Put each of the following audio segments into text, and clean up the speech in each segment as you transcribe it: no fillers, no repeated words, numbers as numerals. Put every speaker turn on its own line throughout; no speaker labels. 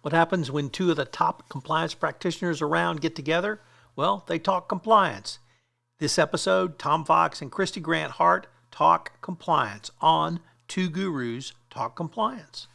What happens when two of the top compliance practitioners around get together? Well, they talk compliance. This episode, Tom Fox and Kristy Grant-Hart talk compliance on Two Gurus Talk Compliance.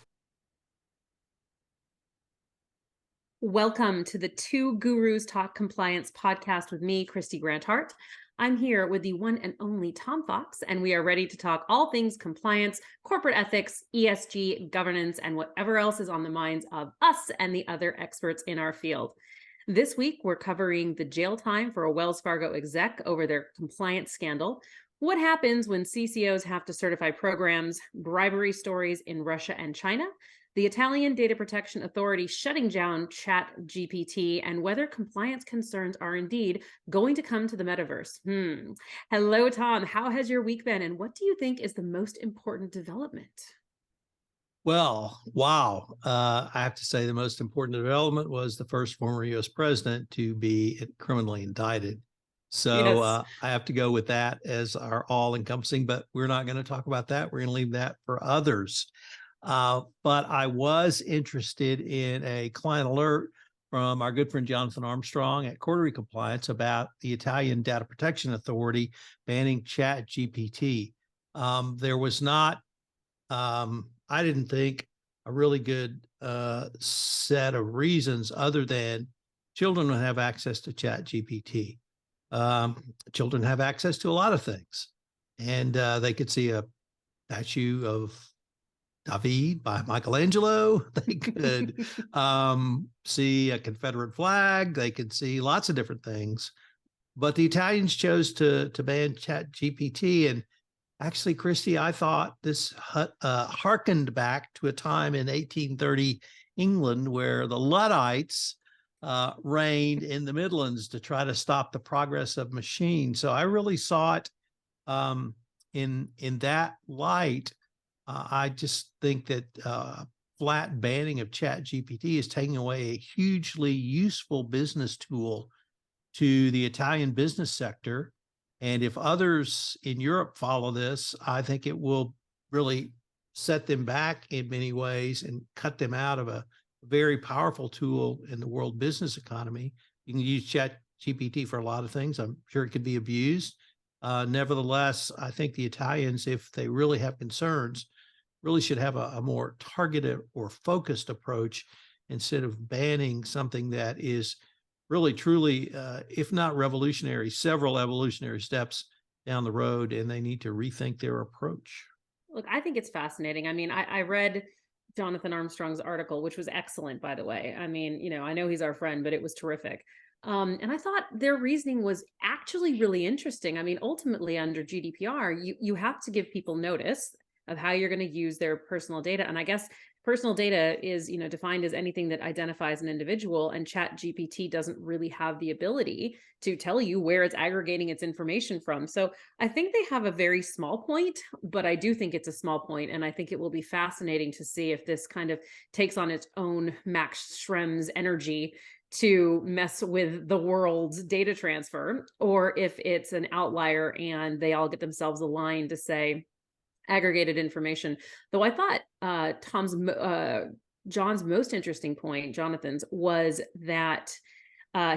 Welcome to the Two Gurus Talk Compliance podcast with me, Kristy Grant-Hart. I'm here with the one and only Tom Fox, and we are ready to talk all things compliance, corporate ethics, ESG, governance, and whatever else is on the minds of us and the other experts in our field. This week, we're covering the jail time for a Wells Fargo exec over their compliance scandal, what happens when CCOs have to certify programs, bribery stories in Russia and China, the Italian Data Protection Authority shutting down ChatGPT, and whether compliance concerns are indeed going to come to the metaverse. Hello, Tom. How has your week been, and what do you think is the most important development?
Well, wow. I have to say the most important development was the first former U.S. president to be criminally indicted. So
Yes.
I have to go with that as our all-encompassing, but we're not going to talk about that. We're going to leave that for others. But I was interested in a client alert from our good friend Jonathan Armstrong at Quarterly Compliance about the Italian Data Protection Authority banning ChatGPT. There was not, I didn't think, a really good set of reasons other than children will have access to ChatGPT. Children have access to a lot of things, and they could see a statue of David by Michelangelo. They could see a Confederate flag. They could see lots of different things. But the Italians chose to ban ChatGPT. And actually, Kristy, I thought this harkened back to a time in 1830 England where the Luddites reigned in the Midlands to try to stop the progress of machines. So I really saw it in that light. I just think that flat banning of ChatGPT is taking away a hugely useful business tool to the Italian business sector. And if others in Europe follow this, I think it will really set them back in many ways and cut them out of a very powerful tool in the world business economy. You can use ChatGPT for a lot of things. I'm sure it could be abused. Nevertheless, I think the Italians, if they really have concerns, really should have a more targeted or focused approach instead of banning something that is really truly, if not revolutionary, several evolutionary steps down the road, and they need to rethink their approach.
Look, I think it's fascinating. I mean, I read Jonathan Armstrong's article, which was excellent, by the way. I mean, I know he's our friend, but it was terrific. And I thought their reasoning was actually really interesting. I mean, ultimately, under GDPR, you have to give people notice of how you're going to use their personal data. And I guess personal data is, defined as anything that identifies an individual, and ChatGPT doesn't really have the ability to tell you where it's aggregating its information from. So I think they have a very small point, but I do think it's a small point, and I think it will be fascinating to see if this kind of takes on its own Max Schrems energy to mess with the world's data transfer, or if it's an outlier and they all get themselves aligned to say, aggregated information. Though I thought John's most interesting point, Jonathan's, was that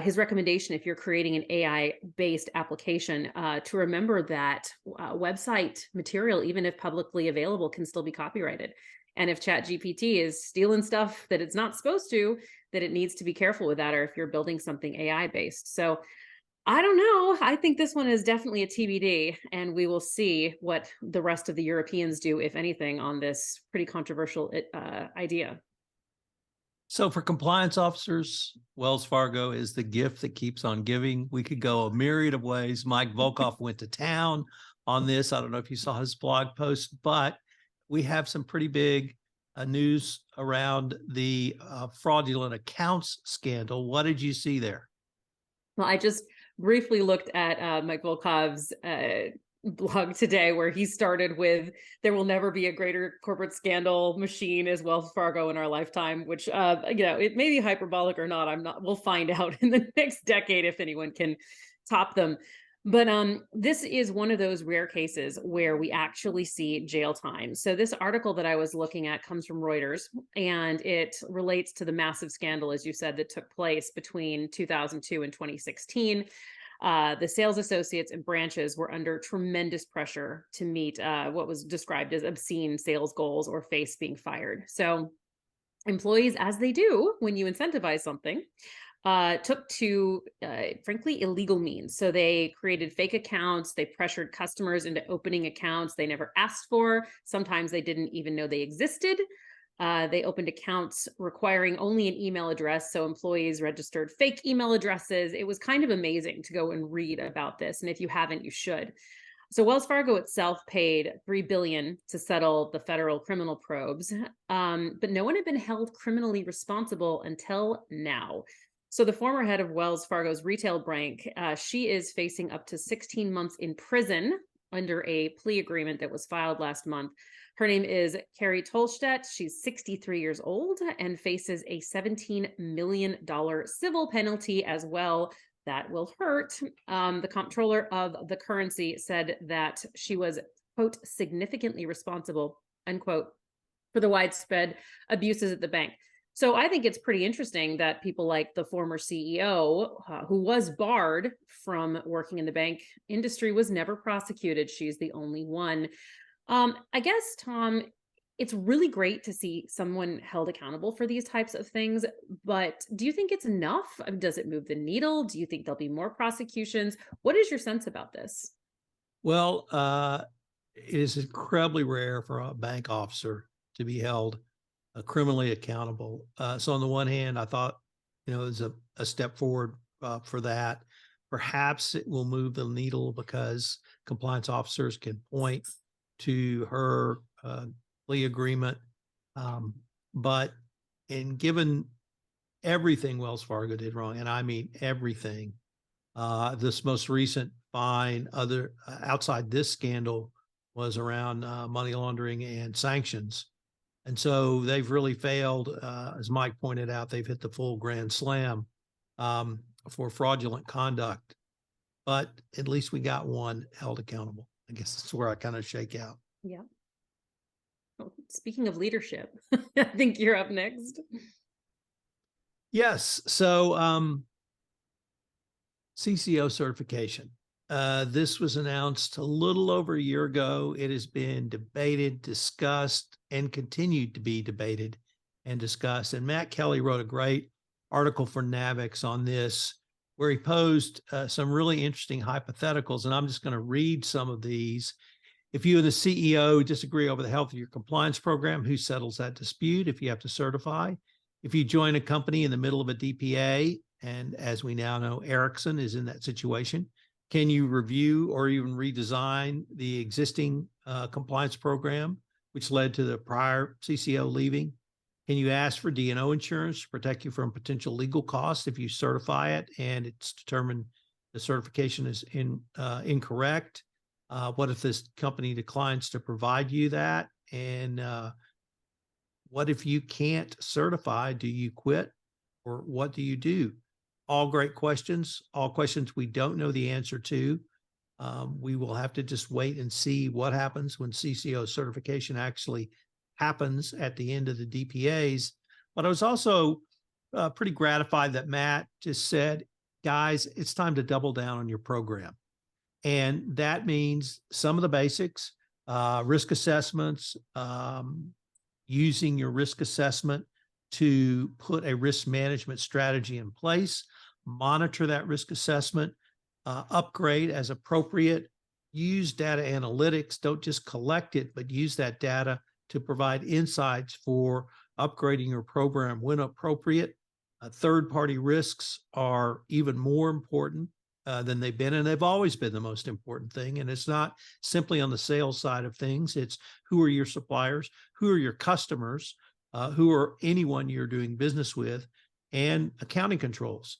his recommendation, if you're creating an AI-based application, to remember that website material, even if publicly available, can still be copyrighted. And if ChatGPT is stealing stuff that it's not supposed to, that it needs to be careful with that, or if you're building something AI-based. So I don't know. I think this one is definitely a TBD, and we will see what the rest of the Europeans do, if anything, on this pretty controversial idea.
So for compliance officers, Wells Fargo is the gift that keeps on giving. We could go a myriad of ways. Mike Volkov went to town on this. I don't know if you saw his blog post, but we have some pretty big news around the fraudulent accounts scandal. What did you see there?
Well, I just briefly looked at Mike Volkov's blog today, where he started with, "There will never be a greater corporate scandal machine as Wells Fargo in our lifetime," which, it may be hyperbolic or not. We'll find out in the next decade if anyone can top them. But this is one of those rare cases where we actually see jail time. So this article that I was looking at comes from Reuters, and it relates to the massive scandal, as you said, that took place between 2002 and 2016. The sales associates and branches were under tremendous pressure to meet what was described as obscene sales goals or face being fired. So employees, as they do when you incentivize something, took to, frankly, illegal means. So they created fake accounts. They pressured customers into opening accounts they never asked for. Sometimes they didn't even know they existed. They opened accounts requiring only an email address. So employees registered fake email addresses. It was kind of amazing to go and read about this. And if you haven't, you should. So Wells Fargo itself paid $3 billion to settle the federal criminal probes, but no one had been held criminally responsible until now. So the former head of Wells Fargo's retail bank, she is facing up to 16 months in prison under a plea agreement that was filed last month. Her name is Carrie Tolstedt. She's 63 years old and faces a $17 million civil penalty as well. That will hurt. The comptroller of the currency said that she was, quote, significantly responsible, unquote, for the widespread abuses at the bank. So I think it's pretty interesting that people like the former CEO, who was barred from working in the bank industry, was never prosecuted. She's the only one. I guess, Tom, it's really great to see someone held accountable for these types of things, but do you think it's enough? I mean, does it move the needle? Do you think there'll be more prosecutions? What is your sense about this?
Well, it is incredibly rare for a bank officer to be held criminally accountable. So on the one hand, I thought, it was a step forward for that. Perhaps it will move the needle because compliance officers can point to her plea agreement. But given everything Wells Fargo did wrong, and I mean everything, this most recent fine, outside this scandal, was around money laundering and sanctions. And so they've really failed. As Mike pointed out, they've hit the full grand slam for fraudulent conduct. But at least we got one held accountable. I guess that's where I kind of shake out.
Yeah. Well, speaking of leadership, I think you're up next.
Yes. So CCO certification. This was announced a little over a year ago. It has been debated, discussed, and continued to be debated and discussed. And Matt Kelly wrote a great article for Navix on this, where he posed some really interesting hypotheticals. And I'm just going to read some of these. If you and the CEO disagree over the health of your compliance program, who settles that dispute if you have to certify? If you join a company in the middle of a DPA, and as we now know, Ericsson is in that situation, can you review or even redesign the existing compliance program, which led to the prior CCO leaving? Can you ask for D&O insurance to protect you from potential legal costs if you certify it and it's determined the certification is incorrect? What if this company declines to provide you that? And what if you can't certify? Do you quit, or what do you do? All great questions, all questions we don't know the answer to. We will have to just wait and see what happens when CCO certification actually happens at the end of the DPAs. But I was also pretty gratified that Matt just said, guys, it's time to double down on your program. And that means some of the basics, risk assessments, using your risk assessment to put a risk management strategy in place, monitor that risk assessment, upgrade as appropriate, use data analytics. Don't just collect it, but use that data to provide insights for upgrading your program when appropriate. Third-party risks are even more important than they've been, and they've always been the most important thing. And it's not simply on the sales side of things. It's who are your suppliers, who are your customers, who are anyone you're doing business with, and accounting controls.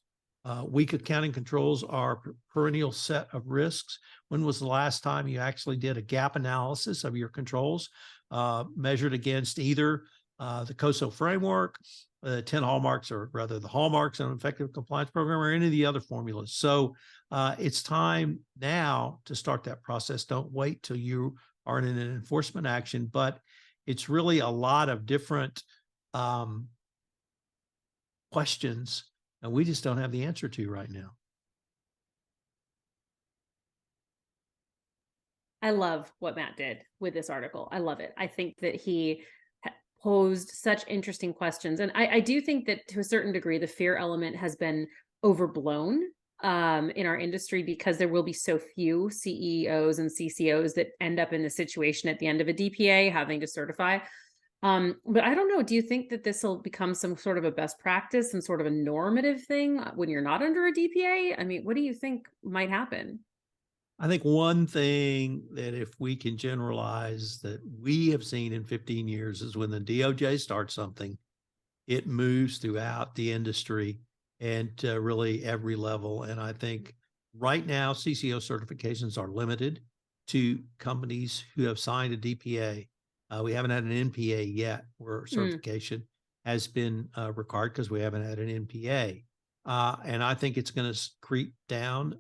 Weak accounting controls are a perennial set of risks. When was the last time you actually did a gap analysis of your controls measured against either the COSO framework 10 hallmarks, or rather the hallmarks on an effective compliance program, or any of the other formulas. So it's time now to start that process. Don't wait till you are in an enforcement action, but it's really a lot of different questions, and we just don't have the answer to right now.
I love what Matt did with this article. I love it. I think that he posed such interesting questions. And I do think that to a certain degree, the fear element has been overblown in our industry, because there will be so few CEOs and CCOs that end up in the situation at the end of a DPA having to certify. But I don't know, do you think that this will become some sort of a best practice and sort of a normative thing when you're not under a DPA? I mean, what do you think might happen?
I think one thing that, if we can generalize, that we have seen in 15 years is when the DOJ starts something, it moves throughout the industry and to really every level. And I think right now CCO certifications are limited to companies who have signed a DPA. We haven't had an NPA yet where certification has been required, because we haven't had an NPA. And I think it's going to creep down.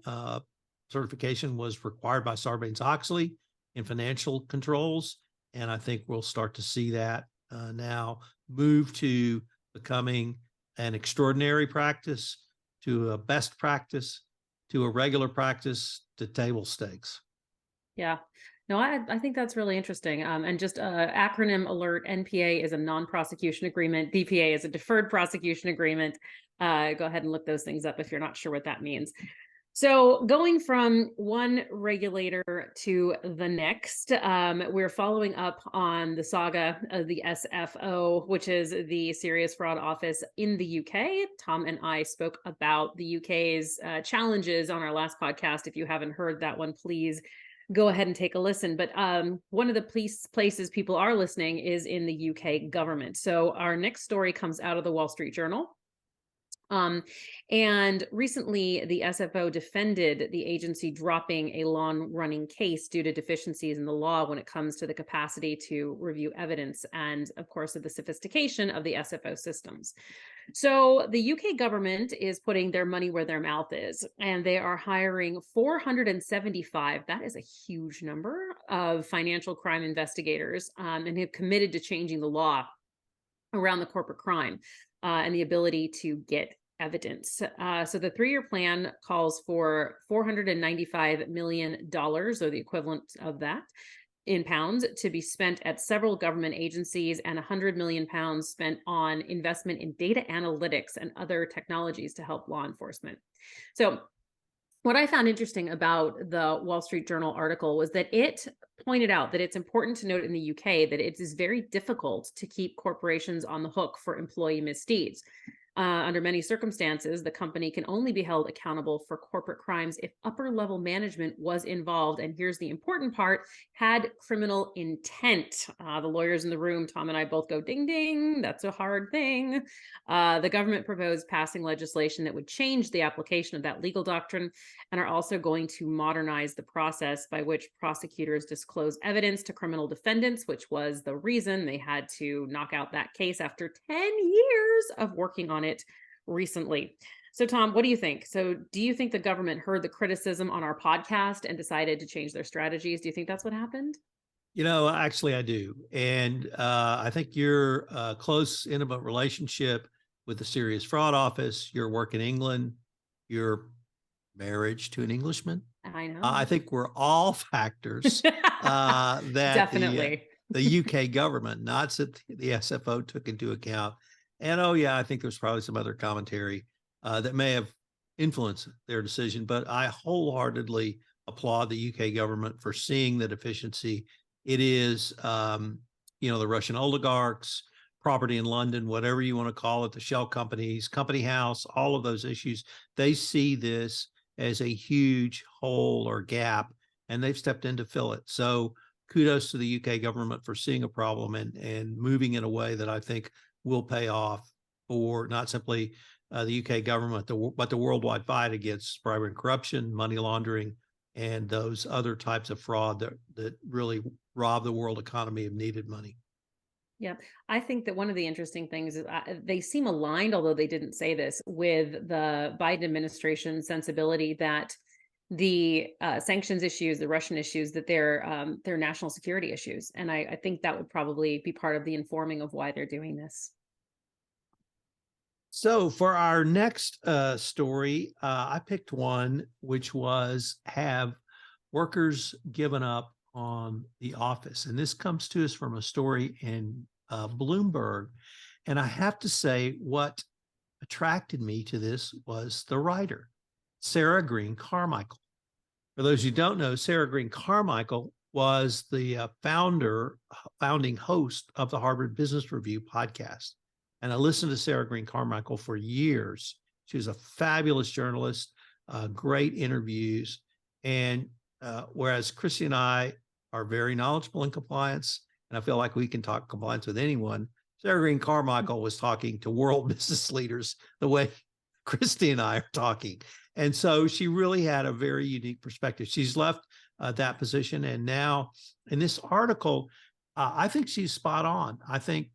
Certification was required by Sarbanes-Oxley in financial controls. And I think we'll start to see that now move to becoming an extraordinary practice, to a best practice, to a regular practice, to table stakes.
Yeah. No, I think that's really interesting. And just acronym alert, NPA is a non-prosecution agreement. DPA is a deferred prosecution agreement. Go ahead and look those things up if you're not sure what that means. So going from one regulator to the next, we're following up on the saga of the SFO, which is the Serious Fraud Office in the UK. Tom and I spoke about the UK's challenges on our last podcast. If you haven't heard that one, please go ahead and take a listen. But one of the places people are listening is in the UK government. So our next story comes out of the Wall Street Journal. And recently the SFO defended the agency dropping a long-running case due to deficiencies in the law when it comes to the capacity to review evidence, and of course of the sophistication of the SFO systems. So the UK government is putting their money where their mouth is, and they are hiring 475, that is a huge number, of financial crime investigators, and have committed to changing the law around the corporate crime and the ability to get evidence. So the 3-year plan calls for $495 million, or the equivalent of that in pounds, to be spent at several government agencies, and 100 million pounds spent on investment in data analytics and other technologies to help law enforcement. So what I found interesting about the Wall Street Journal article was that it pointed out that it's important to note in the UK that it is very difficult to keep corporations on the hook for employee misdeeds. Under many circumstances, the company can only be held accountable for corporate crimes if upper-level management was involved, and here's the important part, had criminal intent. The lawyers in the room, Tom and I both go, ding, ding, that's a hard thing. The government proposed passing legislation that would change the application of that legal doctrine, and are also going to modernize the process by which prosecutors disclose evidence to criminal defendants, which was the reason they had to knock out that case after 10 years of working on it recently. So Tom, what do you think? So do you think the government heard the criticism on our podcast and decided to change their strategies? Do you think that's what happened?
You know, actually I do. And I think your close, intimate relationship with the Serious Fraud Office, your work in England, your marriage to an Englishman,
I know.
I think we're all factors that
Definitely.
the UK government, not that the SFO, took into account. And oh yeah, I think there's probably some other commentary that may have influenced their decision, but I wholeheartedly applaud the UK government for seeing the deficiency. It is, the Russian oligarchs, property in London, whatever you want to call it, the shell companies, company house, all of those issues. They see this as a huge hole or gap, and they've stepped in to fill it. So kudos to the UK government for seeing a problem and moving in a way that I think will pay off for not simply the UK government, but the worldwide fight against bribery and corruption, money laundering, and those other types of fraud that really rob the world economy of needed money.
Yeah, I think that one of the interesting things is they seem aligned, although they didn't say this, with the Biden administration sensibility that the sanctions issues, the Russian issues, that they're national security issues, and I think that would probably be part of the informing of why they're doing this.
So for our next story, I picked one which was have workers given up on the office, and this comes to us from a story in Bloomberg. And I have to say, what attracted me to this was the writer, Sarah Green Carmichael. For those who don't know, Sarah Green Carmichael was the founding host of the Harvard Business Review podcast. And I listened to Sarah Green Carmichael for years. She was a fabulous journalist, great interviews. And whereas Kristy and I are very knowledgeable in compliance, and I feel like we can talk compliance with anyone, Sarah Green Carmichael was talking to world business leaders the way Kristy and I are talking. And so she really had a very unique perspective. She's left that position. And now in this article, I think she's spot on. I think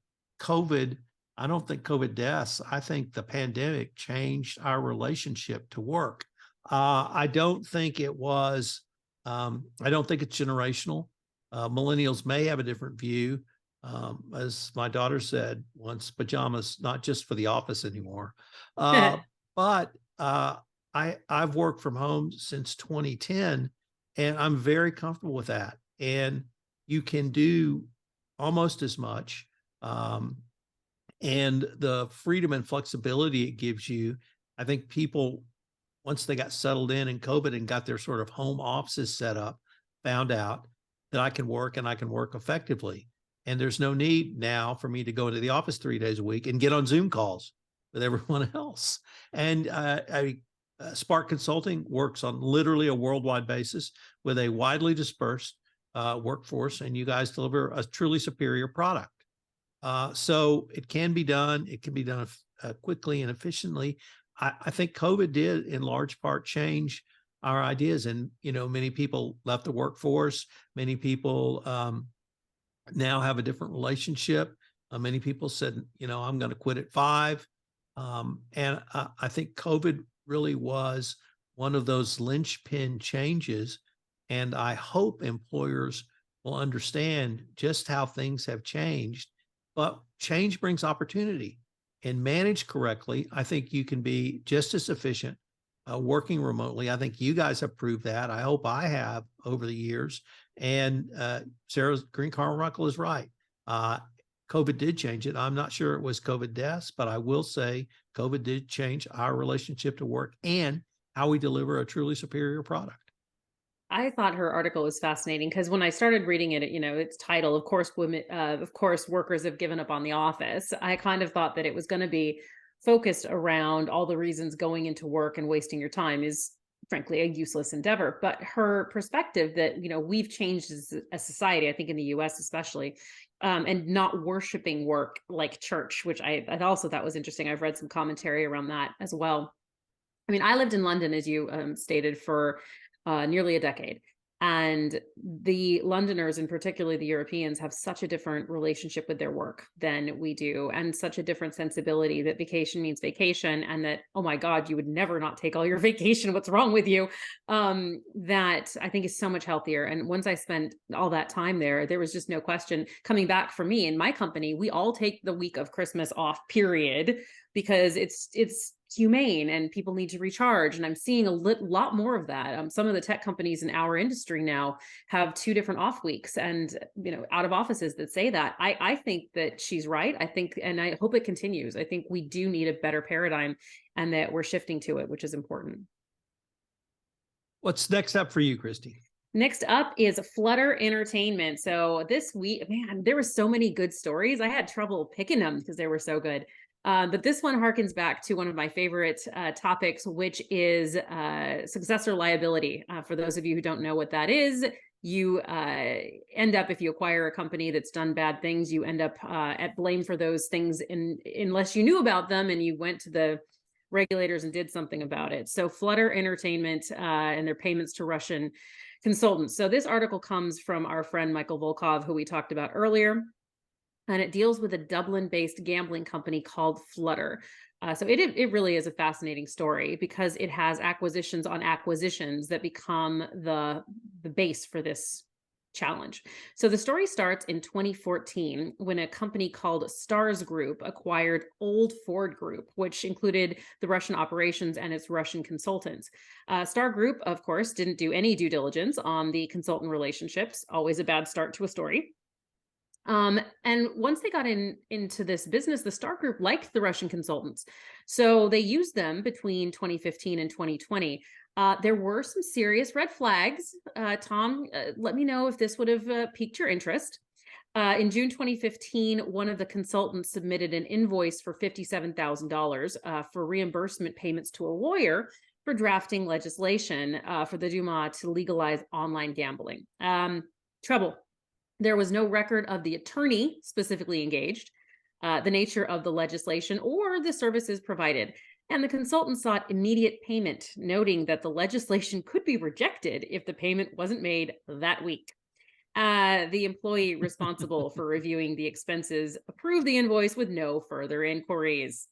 I don't think COVID deaths, I think the pandemic changed our relationship to work. I don't think it was, I don't think it's generational. Millennials may have a different view. As my daughter said once, pajamas, not just for the office anymore. But I've worked from home since 2010, and I'm very comfortable with that. And you can do almost as much. And the freedom and flexibility it gives you, I think people, once they got settled in COVID and got their sort of home offices set up, found out that I can work and I can work effectively. And there's no need now for me to go into the office 3 days a week and get on Zoom calls with everyone else. And Spark Consulting works on literally a worldwide basis with a widely dispersed workforce, and you guys deliver a truly superior product. So it can be done. It can be done quickly and efficiently. I think COVID did in large part change our ideas. And, many people left the workforce. Many people now have a different relationship. Many people said, I'm going to quit at 5. And I think COVID really was one of those linchpin changes. And I hope employers will understand just how things have changed. But change brings opportunity, and managed correctly, I think you can be just as efficient working remotely. I think you guys have proved that. I hope I have over the years. And Sarah Green Carmichael is right. COVID did change it. I'm not sure it was COVID deaths, but I will say COVID did change our relationship to work and how we deliver a truly superior product.
I thought her article was fascinating because when I started reading it, its title, of course, workers have given up on the office. I kind of thought that it was going to be focused around all the reasons going into work and wasting your time is frankly a useless endeavor. But her perspective that, we've changed as a society, I think in the US especially, and not worshiping work like church, which I also thought was interesting. I've read some commentary around that as well. I mean, I lived in London, as you stated, for nearly a decade. And the Londoners, and particularly the Europeans, have such a different relationship with their work than we do, and such a different sensibility that vacation means vacation, and that, oh my God, you would never not take all your vacation. What's wrong with you? That I think is so much healthier. And once I spent all that time there was just no question coming back for me and my company. We all take the week of Christmas off, period, because it's humane and people need to recharge. And I'm seeing a lot more of that. Some of the tech companies in our industry now have 2 different off weeks and, out of offices that say that. I think that she's right. I think, and I hope it continues. I think we do need a better paradigm and that we're shifting to it, which is important.
What's next up for you, Kristy?
Next up is Flutter Entertainment. So this week, man, there were so many good stories. I had trouble picking them because they were so good. But this one harkens back to one of my favorite topics, which is successor liability. For those of you who don't know what that is, you end up, if you acquire a company that's done bad things, you end up at blame for those things unless you knew about them and you went to the regulators and did something about it. So Flutter Entertainment and their payments to Russian consultants. So this article comes from our friend Michael Volkov, who we talked about earlier. and it deals with a Dublin-based gambling company called Flutter. So it really is a fascinating story because it has acquisitions on acquisitions that become the base for this challenge. So the story starts in 2014 when a company called Stars Group acquired Old Ford Group, which included the Russian operations and its Russian consultants. Star Group, of course, didn't do any due diligence on the consultant relationships, always a bad start to a story. And once they got into this business, the Star Group liked the Russian consultants. So they used them between 2015 and 2020. There were some serious red flags. Tom, let me know if this would have piqued your interest. In June 2015, one of the consultants submitted an invoice for $57,000 for reimbursement payments to a lawyer for drafting legislation for the Duma to legalize online gambling. Trouble. There was no record of the attorney specifically engaged, the nature of the legislation, or the services provided. And the consultant sought immediate payment, noting that the legislation could be rejected if the payment wasn't made that week. The employee responsible for reviewing the expenses approved the invoice with no further inquiries.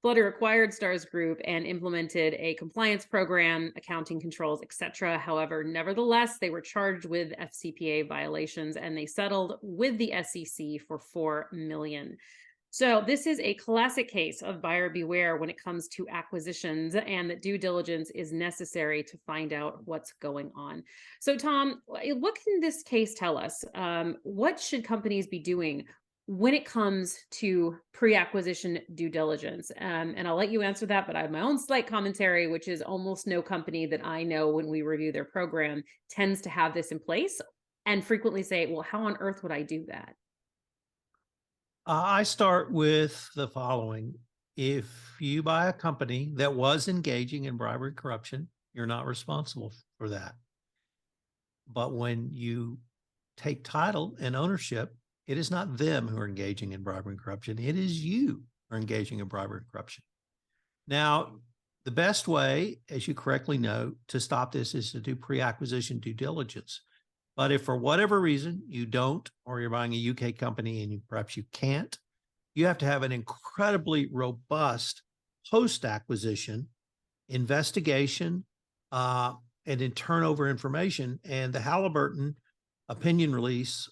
Flutter acquired Stars Group and implemented a compliance program, accounting controls, etc. However, nevertheless, they were charged with FCPA violations and they settled with the SEC for $4 million. So this is a classic case of buyer beware when it comes to acquisitions, and that due diligence is necessary to find out what's going on. So Tom, what can this case tell us? What should companies be doing when it comes to pre-acquisition due diligence? And I'll let you answer that, but I have my own slight commentary, which is almost no company that I know when we review their program tends to have this in place and frequently say, well, how on earth would I do that?
I start with the following. If you buy a company that was engaging in bribery and corruption, you're not responsible for that. But when you take title and ownership, it is not them who are engaging in bribery and corruption. It is you who are engaging in bribery and corruption. Now, the best way, as you correctly note, to stop this is to do pre-acquisition due diligence. But if for whatever reason you don't, or you're buying a UK company and perhaps you can't, you have to have an incredibly robust post-acquisition investigation and then turnover information. And the Halliburton opinion release,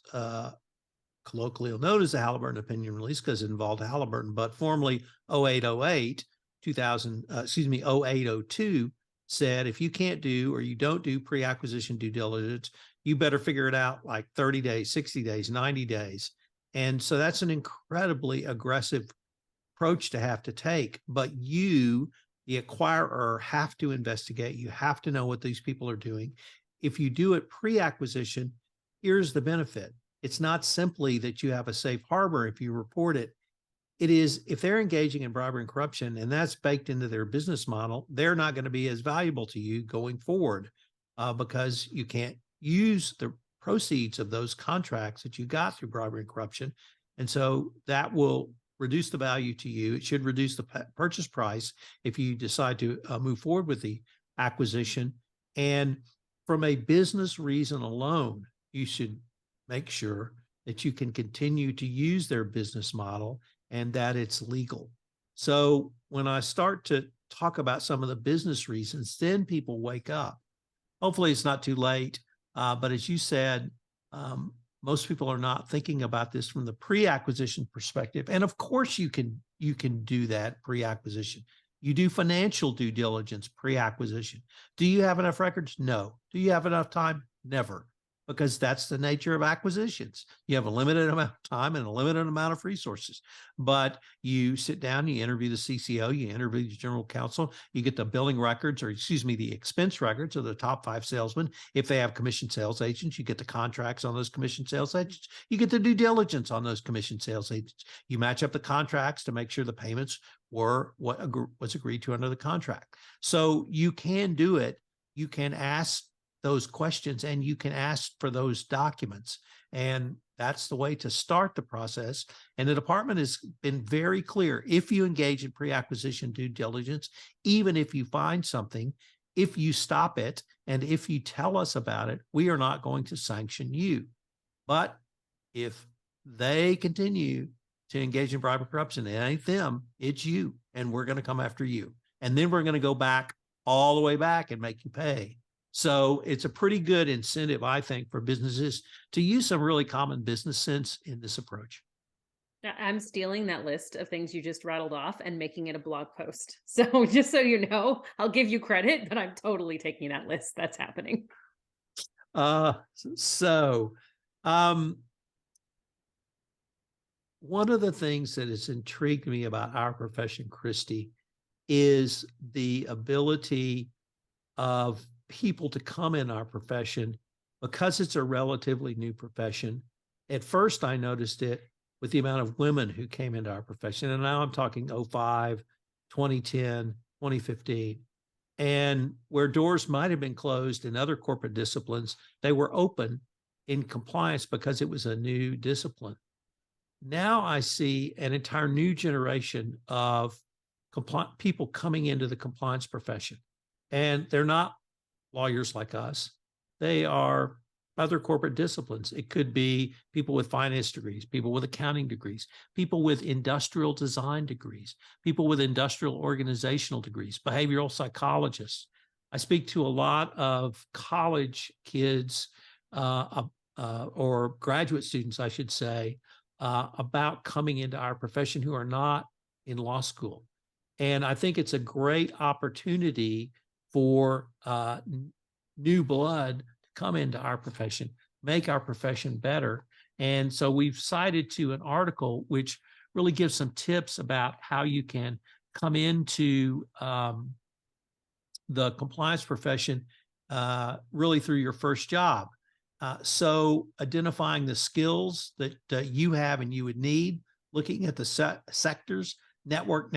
colloquially known as the Halliburton opinion release because it involved Halliburton, but formerly 0808, 0802 said, if you can't do or you don't do pre-acquisition due diligence, you better figure it out like 30 days, 60 days, 90 days. And so that's an incredibly aggressive approach to have to take. But you, the acquirer, have to investigate. You have to know what these people are doing. If you do it pre-acquisition, here's the benefit. It's not simply that you have a safe harbor if you report it. It is, if they're engaging in bribery and corruption and that's baked into their business model, they're not going to be as valuable to you going forward because you can't use the proceeds of those contracts that you got through bribery and corruption. And so that will reduce the value to you. It should reduce the purchase price if you decide to move forward with the acquisition. And from a business reason alone, you should make sure that you can continue to use their business model and that it's legal. So when I start to talk about some of the business reasons, then people wake up. Hopefully it's not too late. But as you said, most people are not thinking about this from the pre-acquisition perspective. And of course you can do that pre-acquisition. You do financial due diligence pre-acquisition. Do you have enough records? No. Do you have enough time? Never. Because that's the nature of acquisitions. You have a limited amount of time and a limited amount of resources. But you sit down, you interview the CCO, you interview the general counsel, you get the billing records, or excuse me, the expense records of the top 5 salesmen. If they have commission sales agents, you get the contracts on those commission sales agents. You get the due diligence on those commission sales agents. You match up the contracts to make sure the payments were what was agreed to under the contract. So you can do it. You can ask those questions and you can ask for those documents. And that's the way to start the process. And the department has been very clear. If you engage in pre-acquisition due diligence, even if you find something, if you stop it, and if you tell us about it, we are not going to sanction you. But if they continue to engage in bribery corruption. It ain't them, it's you. And we're going to come after you. And then we're going to go back all the way back and make you pay. So it's a pretty good incentive, I think, for businesses to use some really common business sense in this approach.
I'm stealing that list of things you just rattled off and making it a blog post. So just so you know, I'll give you credit, but I'm totally taking that list. That's happening.
So um, one of the things that has intrigued me about our profession, Kristy, is the ability of people to come in our profession because it's a relatively new profession. At first, I noticed it with the amount of women who came into our profession. And now I'm talking 05, 2010, 2015. And where doors might have been closed in other corporate disciplines, they were open in compliance because it was a new discipline. Now I see an entire new generation of people coming into the compliance profession. And they're not lawyers like us. They are other corporate disciplines. It could be people with finance degrees, people with accounting degrees, people with industrial design degrees, people with industrial organizational degrees, behavioral psychologists. I speak to a lot of college kids or graduate students, I should say, about coming into our profession who are not in law school. And I think it's a great opportunity for new blood to come into our profession, make our profession better. And so we've cited to an article which really gives some tips about how you can come into the compliance profession really through your first job. So identifying the skills that you have and you would need, looking at the sectors, network,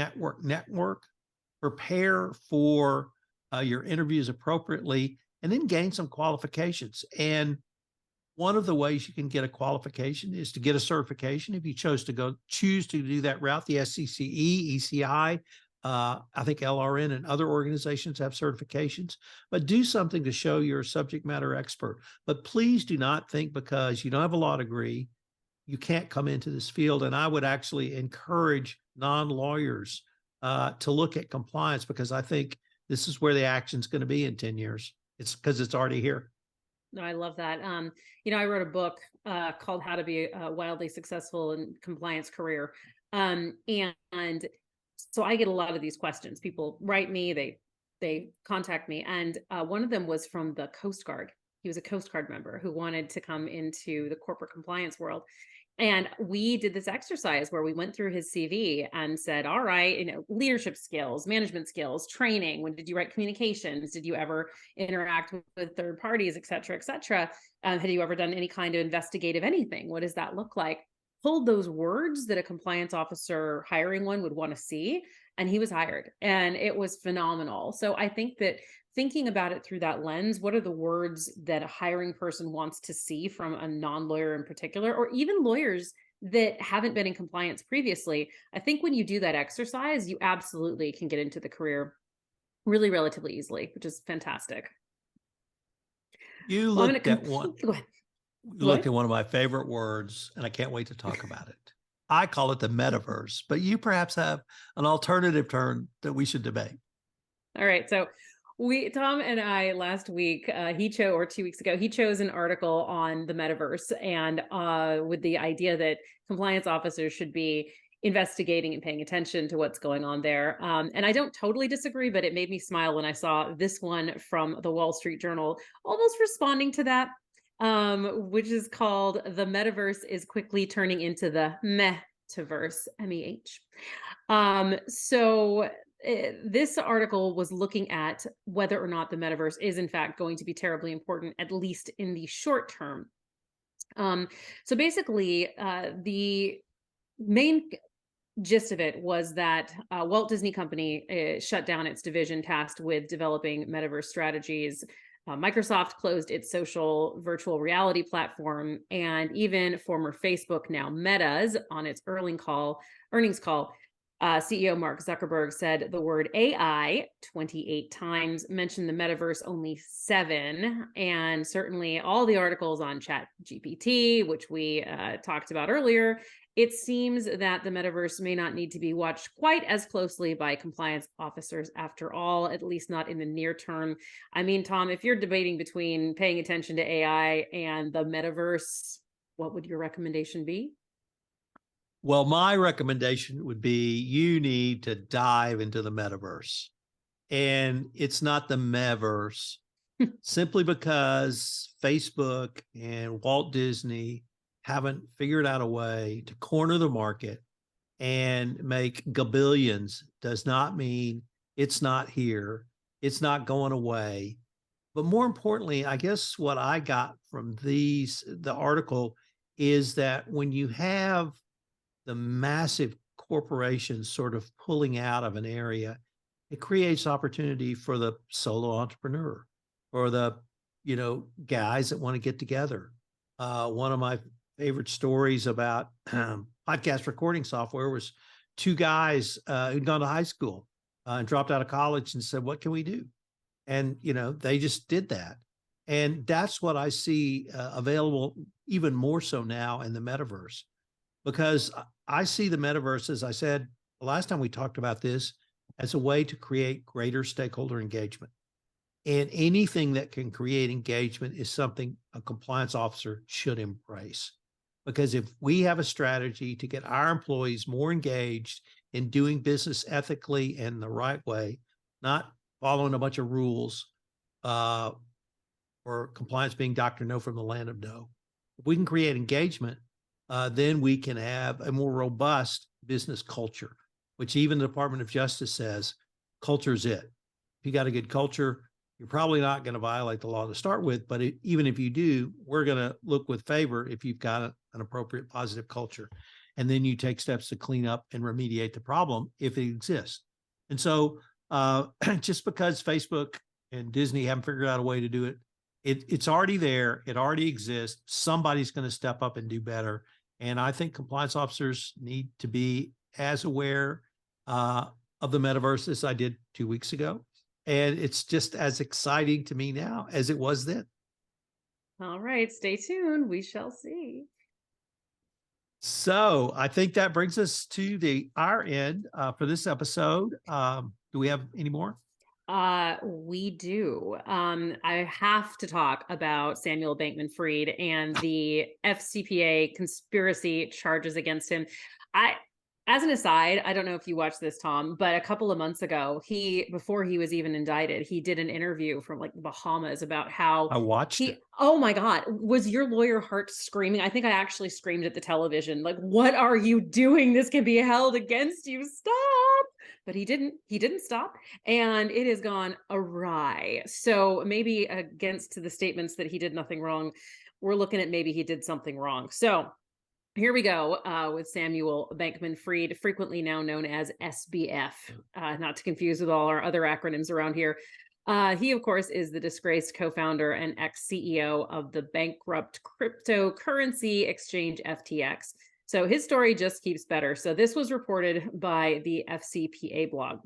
prepare for your interviews appropriately, and then gain some qualifications. And one of the ways you can get a qualification is to get a certification. If you choose to do that route, the SCCE, ECI, I think LRN and other organizations have certifications, but do something to show you're a subject matter expert. But please do not think because you don't have a law degree, you can't come into this field. And I would actually encourage non-lawyers to look at compliance, because I think this is where the action's going to be in 10 years. It's because it's already here.
No, I love that. I wrote a book called How to Be a Wildly Successful in Compliance Career. And so I get a lot of these questions. People write me, they contact me. And one of them was from the Coast Guard. He was a Coast Guard member who wanted to come into the corporate compliance world. And we did this exercise where we went through his CV and said, all right, leadership skills, management skills, training. When did you write communications? Did you ever interact with third parties, et cetera, et cetera? Had you ever done any kind of investigative anything? What does that look like? Pulled those words that a compliance officer hiring one would want to see. And he was hired, and it was phenomenal. So I think that thinking about it through that lens, what are the words that a hiring person wants to see from a non-lawyer in particular, or even lawyers that haven't been in compliance previously? I think when you do that exercise, you absolutely can get into the career really relatively easily, which is fantastic.
You looked at one. You looked at one of my favorite words, and I can't wait to talk about it. I call it the Metaverse, but you perhaps have an alternative term that we should debate.
All right. So Tom and I last week, or 2 weeks ago, he chose an article on the Metaverse, and with the idea that compliance officers should be investigating and paying attention to what's going on there. And I don't totally disagree, but it made me smile when I saw this one from the Wall Street Journal, almost responding to that, which is called "The Metaverse is Quickly Turning into the Metaverse," MEH. So this article was looking at whether or not the metaverse is in fact going to be terribly important, at least in the short term. So basically, the main gist of it was that Walt Disney Company shut down its division tasked with developing metaverse strategies. Microsoft closed its social virtual reality platform, and even former Facebook, now Meta's, on its earnings call, CEO Mark Zuckerberg said the word AI 28 times, mentioned the metaverse only 7, and certainly all the articles on ChatGPT, which we talked about earlier. It seems that the metaverse may not need to be watched quite as closely by compliance officers after all, at least not in the near term. I mean, Tom, if you're debating between paying attention to AI and the metaverse, what would your recommendation be?
Well, my recommendation would be you need to dive into the metaverse. And it's not the metaverse simply because Facebook and Walt Disney haven't figured out a way to corner the market and make gabillions does not mean it's not here. It's not going away. But more importantly, I guess what I got from the article is that when you have the massive corporations sort of pulling out of an area, it creates opportunity for the solo entrepreneur or the, guys that want to get together. One of my favorite stories about podcast recording software was 2 guys who'd gone to high school and dropped out of college and said, what can we do? And, they just did that. And that's what I see available even more so now in the metaverse, because I see the metaverse, as I said the last time we talked about this, as a way to create greater stakeholder engagement. And anything that can create engagement is something a compliance officer should embrace. Because if we have a strategy to get our employees more engaged in doing business ethically and the right way, not following a bunch of rules, or compliance being Dr. No from the land of no, if we can create engagement, then we can have a more robust business culture, which even the Department of Justice says culture is it. If you got a good culture, you're probably not going to violate the law to start with. But even if you do, we're going to look with favor if you've got an appropriate positive culture. And then you take steps to clean up and remediate the problem if it exists. And so just because Facebook and Disney haven't figured out a way to do it, it's already there. It already exists. Somebody's going to step up and do better. And I think compliance officers need to be as aware of the metaverse as I did 2 weeks ago. And it's just as exciting to me now as it was then.
All right, stay tuned. We shall see.
So I think that brings us to our end for this episode. Do we have any more?
We do. I have to talk about Samuel Bankman-Fried and the FCPA conspiracy charges against him. As an aside, I don't know if you watched this, Tom, but a couple of months ago, before he was even indicted, he did an interview from like the Bahamas about how
I watched it.
Oh my God, was your lawyer heart screaming? I think I actually screamed at the television, like, what are you doing? This can be held against you. Stop. But he didn't stop. And it has gone awry. So maybe against the statements that he did nothing wrong, we're looking at maybe he did something wrong. So here we go with Samuel Bankman-Fried, frequently now known as SBF, not to confuse with all our other acronyms around here. He, of course, is the disgraced co-founder and ex-CEO of the bankrupt cryptocurrency exchange FTX. So his story just keeps better. So this was reported by the FCPA blog.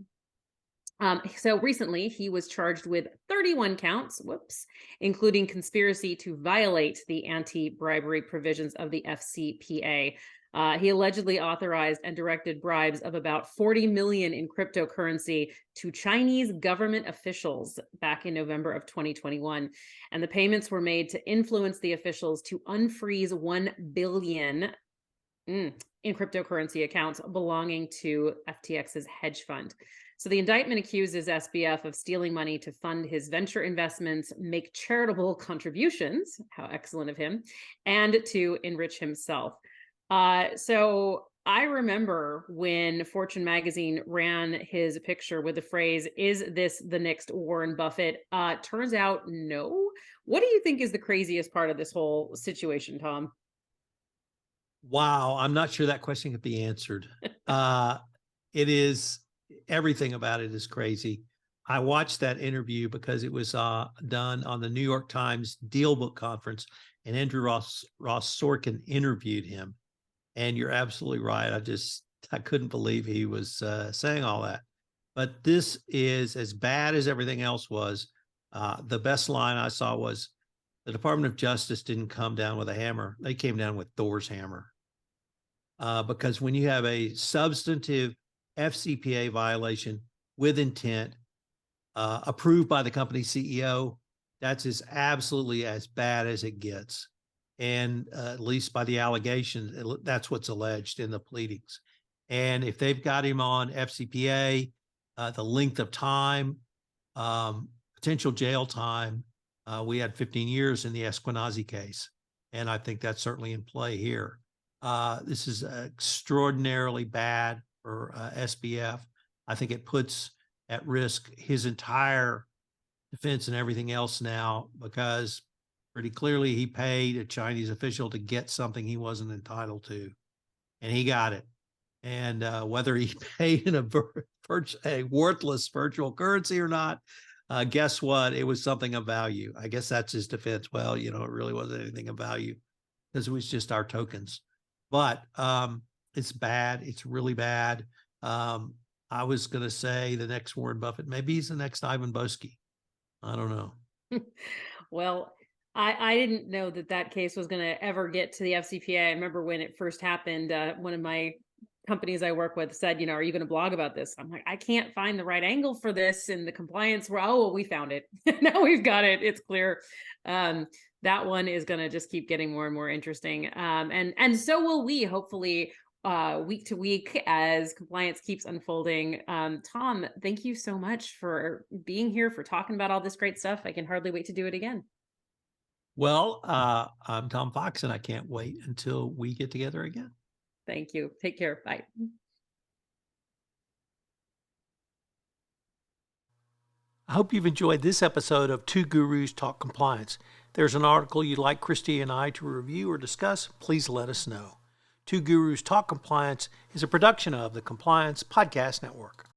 So recently, he was charged with 31 counts, including conspiracy to violate the anti-bribery provisions of the FCPA. He allegedly authorized and directed bribes of about 40 million in cryptocurrency to Chinese government officials back in November of 2021. And the payments were made to influence the officials to unfreeze 1 billion in cryptocurrency accounts belonging to FTX's hedge fund. So the indictment accuses SBF of stealing money to fund his venture investments, make charitable contributions, how excellent of him, and to enrich himself. So I remember when Fortune magazine ran his picture with the phrase, "Is this the next Warren Buffett?" Turns out, no. What do you think is the craziest part of this whole situation, Tom?
Wow, I'm not sure that question could be answered. It is, everything about it is crazy. I watched that interview because it was done on the New York Times Deal Book Conference, and Andrew Ross Sorkin interviewed him. And you're absolutely right. I couldn't believe he was saying all that. But this is as bad as everything else was. The best line I saw was the Department of Justice didn't come down with a hammer. They came down with Thor's hammer. Because when you have a substantive FCPA violation with intent approved by the company CEO, that's as absolutely as bad as it gets. And at least by the allegations, that's what's alleged in the pleadings. And if they've got him on FCPA, the length of time, potential jail time, we had 15 years in the Esquenazi case. And I think that's certainly in play here. This is extraordinarily bad for SBF. I think it puts at risk his entire defense and everything else now, because pretty clearly he paid a Chinese official to get something he wasn't entitled to, and he got it. And whether he paid in a worthless virtual currency or not, guess what? It was something of value. I guess that's his defense. Well, it really wasn't anything of value because it was just our tokens. But it's bad. It's really bad. I was going to say the next Warren Buffett. Maybe he's the next Ivan Boesky. I don't know.
Well, I didn't know that case was going to ever get to the FCPA. I remember when it first happened, one of my companies I work with said, are you going to blog about this? I'm like, I can't find the right angle for this. And the compliance we found it. Now we've got it. It's clear. That one is going to just keep getting more and more interesting. And so will we, hopefully, week to week as compliance keeps unfolding. Tom, thank you so much for being here, for talking about all this great stuff. I can hardly wait to do it again.
Well, I'm Tom Fox, and I can't wait until we get together again.
Thank you. Take care. Bye.
I hope you've enjoyed this episode of Two Gurus Talk Compliance. If there's an article you'd like Kristy and I to review or discuss, please let us know. Two Gurus Talk Compliance is a production of the Compliance Podcast Network.